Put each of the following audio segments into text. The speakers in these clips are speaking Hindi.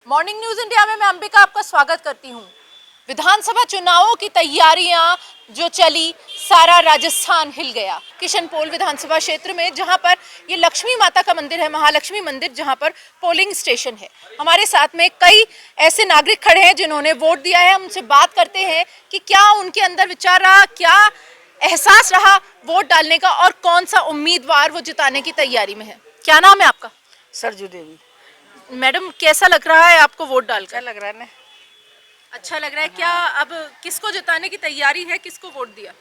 मॉर्निंग न्यूज इंडिया में मैं अंबिका आपका स्वागत करती हूँ। विधानसभा चुनावों की तैयारियां जो चली, सारा राजस्थान हिल गया। किशनपोल विधानसभा क्षेत्र में जहां पर ये लक्ष्मी माता का मंदिर है, महालक्ष्मी मंदिर, जहां पर पोलिंग स्टेशन है। हमारे साथ में कई ऐसे नागरिक खड़े हैं जिन्होंने वोट दिया है। उनसे बात करते हैं कि क्या उनके अंदर विचार रहा, क्या एहसास रहा वोट डालने का और कौन सा उम्मीदवार वो जिताने की तैयारी में है। क्या नाम है आपका? सरजू देवी। मैडम, कैसा लग रहा है आपको वोट डालकर? लग रहा है ना, अच्छा लग रहा है। क्या अब किसको जिताने की तैयारी है? किसको वोट दिया?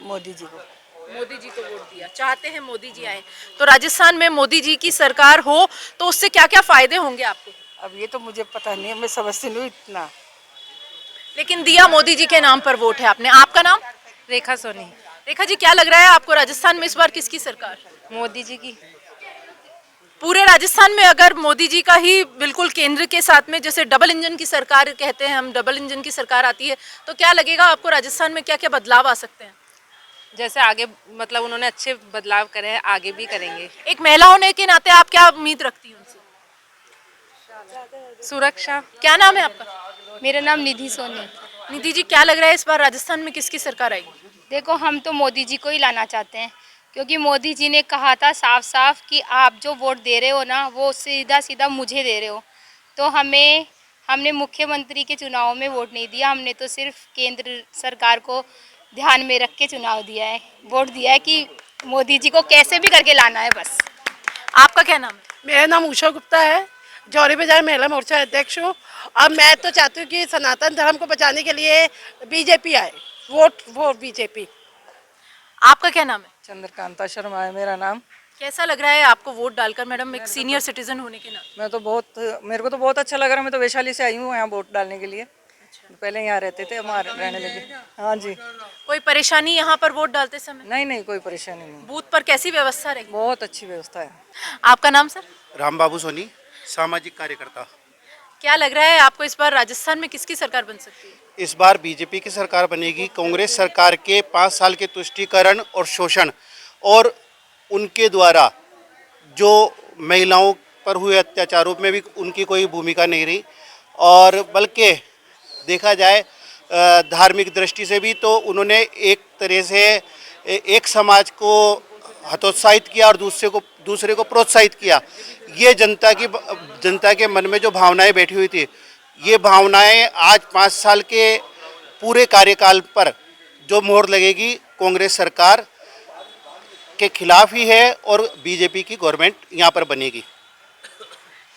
मोदी जी को। मोदी जी को वोट दिया। चाहते हैं मोदी जी आए। तो राजस्थान में मोदी जी की सरकार हो तो उससे क्या क्या फायदे होंगे आपको? अब ये तो मुझे पता नहीं, मैं समझती नहीं इतना। लेकिन दिया मोदी जी के नाम पर वोट है आपने। आपका नाम? रेखा सोनी। रेखा जी, क्या लग रहा है आपको राजस्थान में इस बार किसकी सरकार? मोदी जी की। पूरे राजस्थान में अगर मोदी जी का ही बिल्कुल केंद्र के साथ में, जैसे डबल इंजन की सरकार कहते हैं हम, डबल इंजन की सरकार आती है, तो क्या लगेगा आपको राजस्थान में क्या क्या बदलाव आ सकते हैं? जैसे आगे मतलब उन्होंने अच्छे बदलाव करे हैं, आगे भी करेंगे। एक महिला होने के नाते आप क्या उम्मीद रखती हैं उनसे? सुरक्षा। क्या नाम है आपका? मेरा नाम निधि सोनी। निधि जी, क्या लग रहा है इस बार राजस्थान में किसकी सरकार आएगी? देखो, हम तो मोदी जी को ही लाना चाहते हैं, क्योंकि मोदी जी ने कहा था साफ साफ कि आप जो वोट दे रहे हो ना, वो सीधा सीधा मुझे दे रहे हो। तो हमने मुख्यमंत्री के चुनाव में वोट नहीं दिया, हमने तो सिर्फ केंद्र सरकार को ध्यान में रख के चुनाव दिया है, वोट दिया है कि मोदी जी को कैसे भी करके लाना है बस। आपका क्या नाम है? मेरा नाम उषा गुप्ता है, जौहरी बाजार महिला मोर्चा अध्यक्ष हूँ। अब मैं तो चाहती हूँ कि सनातन धर्म को बचाने के लिए बीजेपी आए। Vote BJP. आपका क्या नाम है? चंद्रकांता शर्मा है मेरा नाम। कैसा लग रहा है आपको वोट डालकर मैडम, एक सीनियर सिटीजन होने के नाते? मेरे को तो बहुत अच्छा लग रहा है। मैं तो वैशाली से आई हूँ यहाँ वोट डालने के लिए। पहले यहाँ रहते थे, हमारे रहने लगे। हाँ जी। कोई परेशानी यहाँ पर वोट डालते समय? नहीं नहीं, कोई परेशानी नहीं। बूथ पर कैसी व्यवस्था रहेगी? बहुत अच्छी व्यवस्था है। आपका नाम सर? राम बाबू सोनी, सामाजिक कार्यकर्ता। क्या लग रहा है आपको इस बार राजस्थान में किसकी सरकार बन सकती है? इस बार बीजेपी की सरकार बनेगी। कांग्रेस सरकार के 5 साल के तुष्टीकरण और शोषण और उनके द्वारा जो महिलाओं पर हुए अत्याचारों में भी उनकी कोई भूमिका नहीं रही, और बल्कि देखा जाए धार्मिक दृष्टि से भी तो उन्होंने एक तरह से एक समाज को हतोत्साहित किया और दूसरे को प्रोत्साहित किया। ये जनता के मन में जो भावनाएं बैठी हुई थी, ये भावनाएं आज 5 साल के पूरे कार्यकाल पर जो मोहर लगेगी, कांग्रेस सरकार के खिलाफ ही है और बीजेपी की गवर्नमेंट यहाँ पर बनेगी।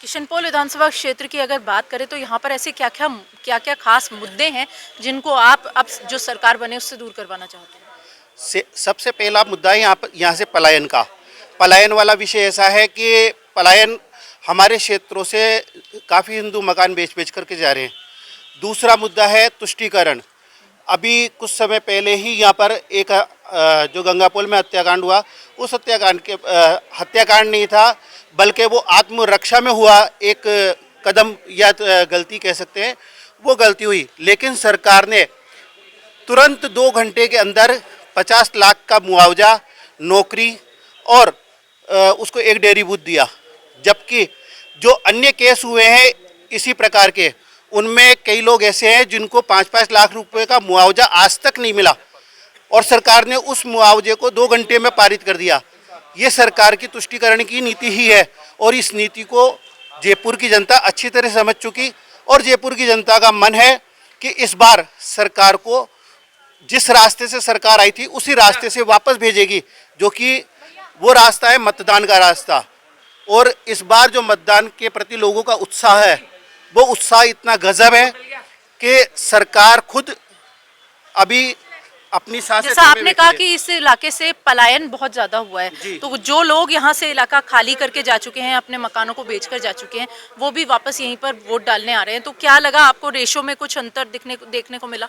किशनपोल विधानसभा क्षेत्र की अगर बात करें तो यहाँ पर ऐसे क्या क्या खास मुद्दे हैं जिनको आप अब जो सरकार बने उससे दूर करवाना चाहते हैं? सबसे पहला मुद्दा है यहाँ से पलायन का। पलायन वाला विषय ऐसा है कि पलायन हमारे क्षेत्रों से काफ़ी हिंदू मकान बेच करके जा रहे हैं। दूसरा मुद्दा है तुष्टीकरण। अभी कुछ समय पहले ही यहाँ पर एक जो गंगापुल में हत्याकांड हुआ, उस हत्याकांड नहीं था, बल्कि वो आत्मरक्षा में हुआ एक कदम या गलती कह सकते हैं, वो गलती हुई। लेकिन सरकार ने तुरंत 2 घंटे के अंदर 50 लाख का मुआवजा, नौकरी और उसको एक डेयरी बूथ दिया। जबकि जो अन्य केस हुए हैं इसी प्रकार के, उनमें कई लोग ऐसे हैं जिनको 5-5 लाख रुपए का मुआवजा आज तक नहीं मिला, और सरकार ने उस मुआवजे को 2 घंटे में पारित कर दिया। ये सरकार की तुष्टीकरण की नीति ही है, और इस नीति को जयपुर की जनता अच्छी तरह समझ चुकी, और जयपुर की जनता का मन है कि इस बार सरकार को जिस रास्ते से सरकार आई थी उसी रास्ते से वापस भेजेगी, जो कि वो रास्ता है मतदान का रास्ता। और इस बार जो मतदान के प्रति लोगों का उत्साह है, वो उत्साह इतना गजब है कि सरकार खुद अभी अपनी सांसें जैसा आपने कहा कि इस इलाके से पलायन बहुत ज्यादा हुआ है, तो जो लोग यहाँ से इलाका खाली करके जा चुके हैं, अपने मकानों को बेचकर जा चुके हैं, वो भी वापस यहीं पर वोट डालने आ रहे हैं। तो क्या लगा आपको, रेशो में कुछ अंतर देखने को मिला?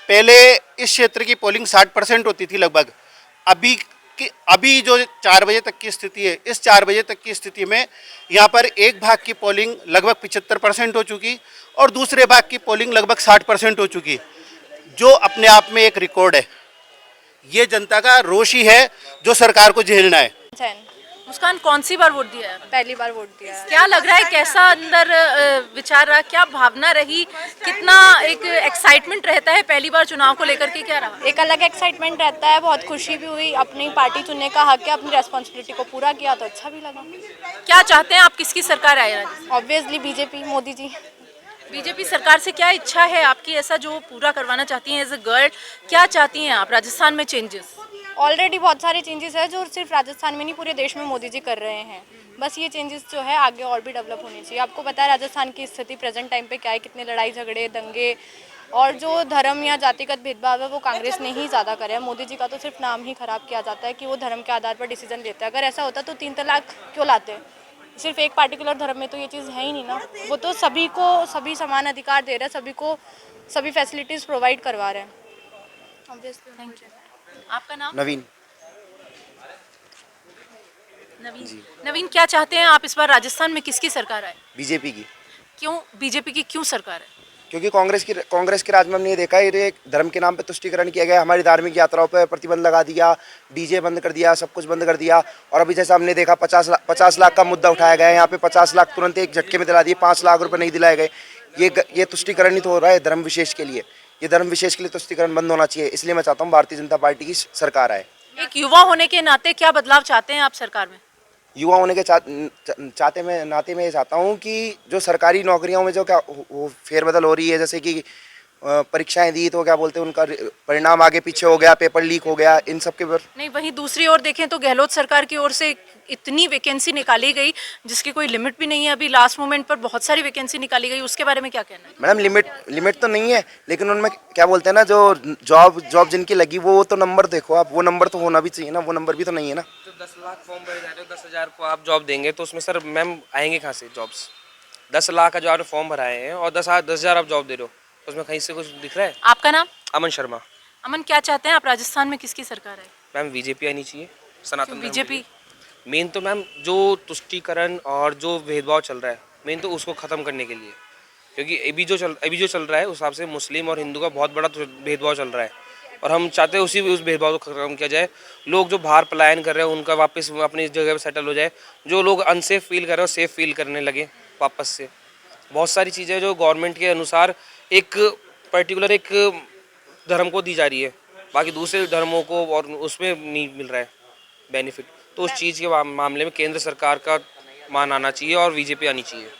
पहले इस क्षेत्र की पोलिंग 60% होती थी लगभग। अभी जो 4 बजे तक की स्थिति है, इस 4 बजे तक की स्थिति में यहाँ पर एक भाग की पोलिंग लगभग 75% हो चुकी और दूसरे भाग की पोलिंग लगभग 60% हो चुकी, जो अपने आप में एक रिकॉर्ड है। ये जनता का रोष ही है जो सरकार को झेलना है। मुस्कान कौन सी बार वोट दिया है? पहली बार वोट दिया है। क्या लग रहा है, कैसा अंदर विचार रहा, क्या भावना रही, कितना एक एक्साइटमेंट रहता है पहली बार चुनाव को लेकर के, क्या रहा? एक अलग एक्साइटमेंट रहता है, बहुत खुशी भी हुई, अपनी पार्टी चुनने का हक है, अपनी रेस्पॉन्सिबिलिटी को पूरा किया तो अच्छा भी लगा। क्या चाहते हैं आप, किसकी सरकार आए Rajasthan? Obviously BJP, Modi ji. BJP सरकार से क्या इच्छा है आपकी, ऐसा जो पूरा करवाना चाहती हैं एज अ गर्ल, क्या चाहती हैं आप राजस्थान में चेंजेस? ऑलरेडी बहुत सारे चेंजेस है जो सिर्फ राजस्थान में नहीं पूरे देश में मोदी जी कर रहे हैं। बस ये चेंजेस जो है आगे और भी डेवलप होनी चाहिए। आपको पता है राजस्थान की स्थिति प्रेजेंट टाइम पे क्या है, कितने लड़ाई झगड़े दंगे और जो धर्म या जातिगत भेदभाव है वो कांग्रेस ने ही ज़्यादा करे है। मोदी जी का तो सिर्फ नाम ही खराब किया जाता है कि वो धर्म के आधार पर डिसीजन लेते हैं। अगर ऐसा होता तो 3 तलाक क्यों लाते? सिर्फ एक पार्टिकुलर धर्म में तो ये चीज़ है ही नहीं ना। वो तो सभी को सभी समान अधिकार दे रहे हैं, सभी को सभी फैसिलिटीज़ प्रोवाइड करवा रहे हैं। ऑब्वियसली। Thank you. आपका नाम? नवीन। नवीन, क्या चाहते हैं आप, इस बार राजस्थान में किसकी सरकार आए? बीजेपी की। क्यों बीजेपी की क्यों सरकार है? क्योंकि कांग्रेस के राज में हमने ये देखा है, ये धर्म के नाम पे तुष्टीकरण किया गया, हमारी धार्मिक यात्राओं पे प्रतिबंध लगा दिया, डीजे बंद कर दिया, सब कुछ बंद कर दिया। और अभी जैसा हमने देखा 50 लाख का मुद्दा उठाया गया है, यहाँ पे 50 लाख तुरंत एक झटके में दिला दिए, 5 लाख रुपए नहीं दिलाए गए। ये तुष्टीकरण ही तो हो रहा है धर्म विशेष के लिए। ये धर्म विशेष के लिए तुष्टीकरण बंद होना चाहिए। इसलिए मैं चाहता हूँ भारतीय जनता पार्टी की सरकार आए। एक युवा होने के नाते क्या बदलाव चाहते हैं आप सरकार में? युवा होने के नाते मैं ये चाहता हूँ कि जो सरकारी नौकरियों में जो क्या वो फेरबदल हो रही है, जैसे कि परीक्षाएं दी तो क्या बोलते हैं उनका परिणाम आगे पीछे हो गया, पेपर लीक हो गया, इन सब के पर नहीं, वहीं दूसरी ओर देखें तो गहलोत सरकार की ओर से इतनी वैकेंसी निकाली गई जिसकी कोई लिमिट भी नहीं है। अभी लास्ट मोमेंट पर बहुत सारी वैकेंसी निकाली गई, उसके बारे में क्या कहना है? मैडम लिमिट तो नहीं है, लेकिन उनमें क्या बोलते हैं ना, जो जॉब जिनकी लगी वो तो नंबर देखो आप, वो नंबर तो होना भी चाहिए ना, वो नंबर भी तो नहीं है ना। तो 10 लाख फॉर्म भरे जा रहे हो, 10,000 को आप जॉब देंगे तो उसमें सर मैम आएंगे कहाँ से जॉब्स? 10 लाख का जो आपने फॉर्म भराए हैं और 10,000 आप जॉब दे रहे हो, उसमें कहीं से कुछ दिख रहा है? आपका नाम? अमन शर्मा। अमन, क्या चाहते हैं आप, राजस्थान में किसकी सरकार है? मैम बीजेपी आनी चाहिए, सनातन धर्म बीजेपी? मेन तो मैम जो तुष्टीकरण और जो भेदभाव चल रहा है, मेन तो उसको ख़त्म करने के लिए। क्योंकि अभी जो चल रहा है उस हिसाब से मुस्लिम और हिंदू का बहुत बड़ा भेदभाव चल रहा है और हम चाहते हैं उस भेदभाव को ख़त्म किया जाए। लोग जो बाहर पलायन कर रहे हैं उनका वापस अपनी जगह पर सेटल हो जाए, जो लोग अनसेफ फील कर रहे हैं सेफ फील करने लगे वापस से। बहुत सारी चीज़ें जो गवर्नमेंट के अनुसार एक पर्टिकुलर एक धर्म को दी जा रही है, बाकी दूसरे धर्मों को और उसमें नहीं मिल रहा है बेनिफिट। तो उस चीज़ के मामले में केंद्र सरकार का मान आना चाहिए और बीजेपी आनी चाहिए।